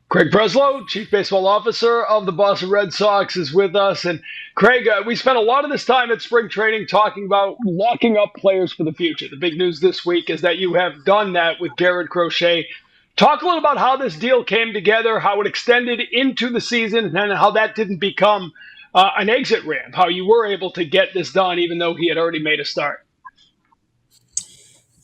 Craig Breslow, Chief Baseball Officer of the Boston Red Sox, is with us. And Craig, we spent a lot of this time at spring training talking about locking up players for the future. The big news this week is that you have done that with Garrett Crochet. Talk a little about how this deal came together, how it extended into the season, and how that didn't become an exit ramp, how you were able to get this done even though he had already made a start.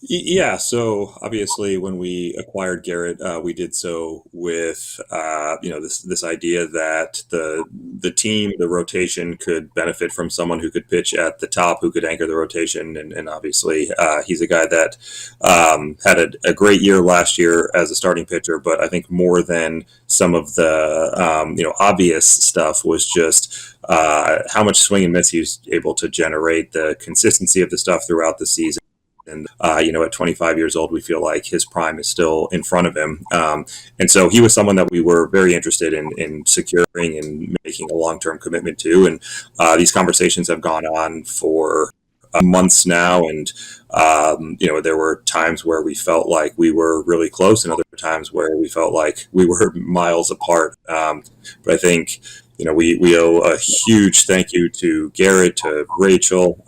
Yeah, so obviously when we acquired Garrett, we did so with this idea that the team, the rotation could benefit from someone who could pitch at the top, who could anchor the rotation, and obviously he's a guy that had a great year last year as a starting pitcher, but I think more than some of the obvious stuff was just how much swing and miss he was able to generate, the consistency of the stuff throughout the season. And, at 25 years old, we feel like his prime is still in front of him. And so he was someone that we were very interested in securing and making a long-term commitment to. And these conversations have gone on for months now. And, there were times where we felt like we were really close and other times where we felt like we were miles apart. But I think we owe a huge thank you to Garrett, to Rachel,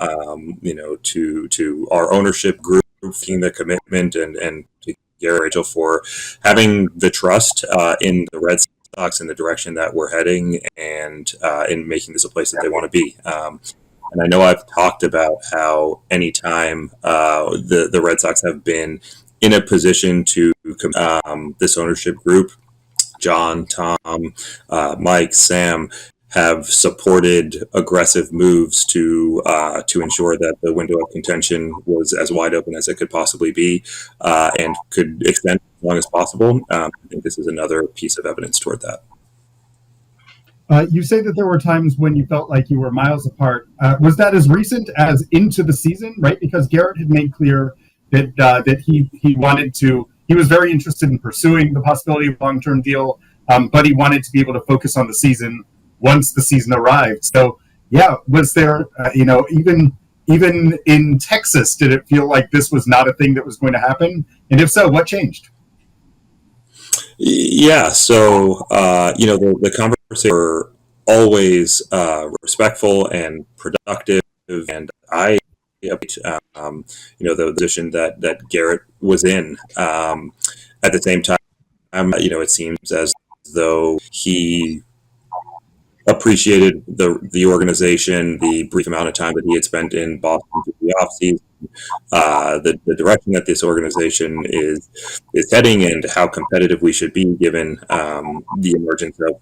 to our ownership group, making the commitment, and to Garrett, Rachel, for having the trust in the Red Sox in the direction that we're heading, and in making this a place that they want to be. And I know I've talked about how anytime the Red Sox have been in a position to this ownership group, John, Tom, Mike, Sam have supported aggressive moves to ensure that the window of contention was as wide open as it could possibly be, and could extend as long as possible. I think this is another piece of evidence toward that. You say that there were times when you felt like you were miles apart. Was that as recent as into the season, right? Because Garrett had made clear that he wanted to. He was very interested in pursuing the possibility of a long-term deal, but he wanted to be able to focus on the season once the season arrived. So, yeah, was there, even in Texas, did it feel like this was not a thing that was going to happen? And if so, what changed? Yeah, so, the conversations were always respectful and productive, and I the position that Garrett was in. At the same time, it seems as though he appreciated the organization, the brief amount of time that he had spent in Boston through the offseason, the direction that this organization is heading, and how competitive we should be given the emergence of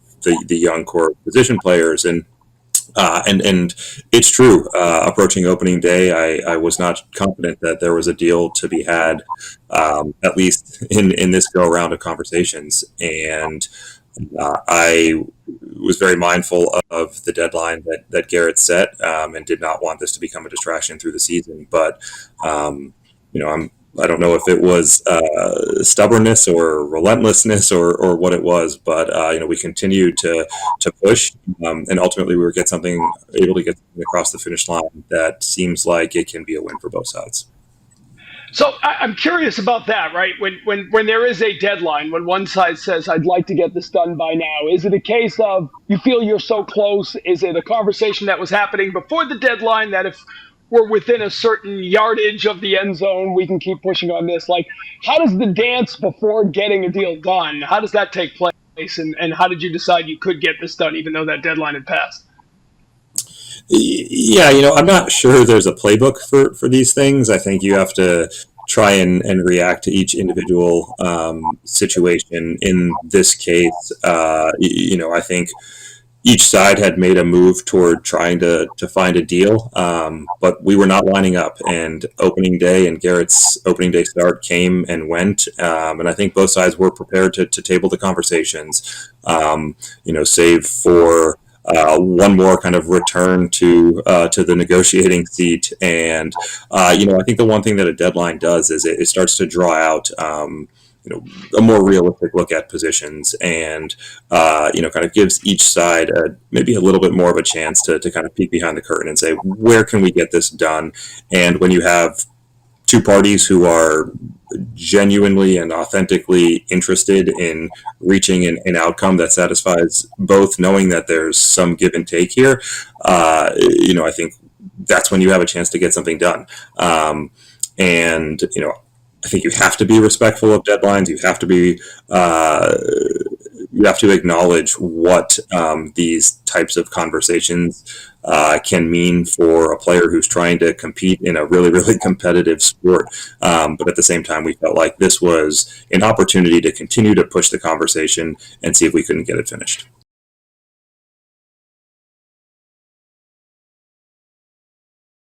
the young core position players. And it's true. Approaching opening day, I was not confident that there was a deal to be had, at least in this go around of conversations. And I was very mindful of the deadline that Garrett set, and did not want this to become a distraction through the season. But I don't know if it was stubbornness or relentlessness or what it was, but we continued to push, and ultimately we were able to get something across the finish line that seems like it can be a win for both sides. So I'm curious about that, right? When there is a deadline, when one side says, I'd like to get this done by now, is it a case of you feel you're so close? Is it a conversation that was happening before the deadline that if we're within a certain yardage of the end zone, we can keep pushing on this? Like, how does the dance before getting a deal done, how does that take place? And how did you decide you could get this done even though that deadline had passed? Yeah, I'm not sure there's a playbook for these things. I think you have to try and react to each individual situation. In this case, I think each side had made a move toward trying to find a deal, but we were not lining up. And opening day and Garrett's opening day start came and went, and I think both sides were prepared to table the conversations, save for one more kind of return to the negotiating seat. And I think the one thing that a deadline does is it starts to draw out a more realistic look at positions, and kind of gives each side maybe a little bit more of a chance to kind of peek behind the curtain and say, where can we get this done? And when you have two parties who are genuinely and authentically interested in reaching an outcome that satisfies both, knowing that there's some give and take here, I think that's when you have a chance to get something done. And I think you have to be respectful of deadlines. You have to be you have to acknowledge what these types of conversations can mean for a player who's trying to compete in a really, really competitive sport. But at the same time, we felt like this was an opportunity to continue to push the conversation and see if we couldn't get it finished.